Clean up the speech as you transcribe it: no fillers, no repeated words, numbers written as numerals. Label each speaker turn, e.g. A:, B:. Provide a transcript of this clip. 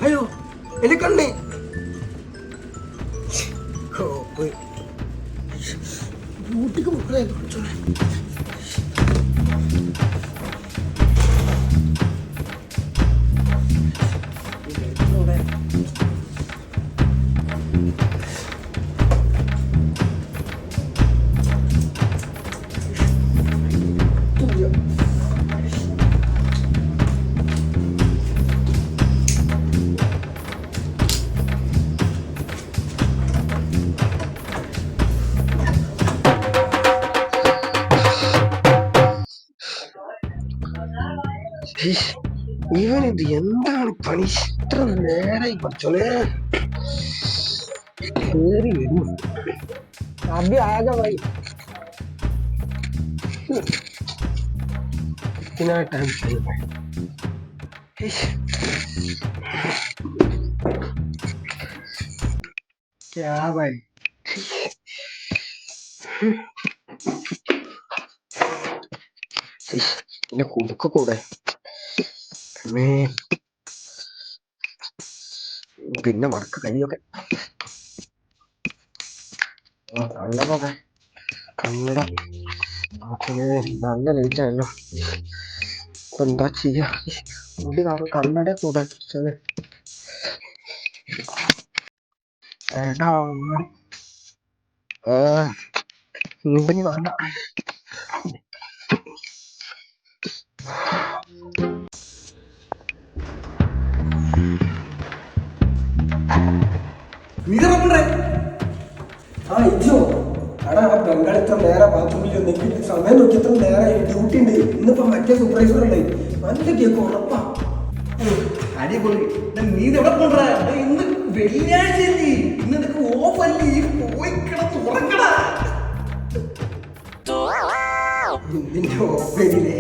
A: അയ്യോ എന്റെ കണ്ണേ. ഡ്യൂട്ടിക്ക് പോകണേ. ഇവനിത് എന്താണ് പണി? ഇത്ര നേരായി പഠിച്ചോളെ കേറി വരും. അഭി ആകെ വൈ ടൈം. क्या भाई പിന്നെ കൊടുക്കൂടെ? പിന്നെ വർക്ക് കഴിയൊക്കെ കണ്ണട കണ്ണട നല്ല ലേറ്റ് ആയല്ലോ. ഇപ്പൊ എന്താ ചെയ്യാ? മുടി കണ്ണട തുടച്ചത് ഇനിയിപ്പൊ നീ വേണ്ട. ബംഗാളിത്ര നേരെ ബാത്റൂമിൽ വന്നെങ്കിൽ സമയം നോക്കി എത്ര നേരെ ഡ്യൂട്ടി ഉണ്ട്. ഇന്നിപ്പോ മറ്റേ സൂപ്പർവൈസർ ഉണ്ട്. നല്ല കേക്ക് ഉറപ്പാ.
B: അടിപൊളി. നീ എവിടെ പോണ്ടാ? ഇന്ന് വെള്ളിയാഴ്ച ഇന്ന് നിനക്ക് ഓഫ് അല്ലേ? പോയി കിടന്ന് ഉറങ്ങടാ.
A: ഇതിന്റെ ഓഫില്ലേ?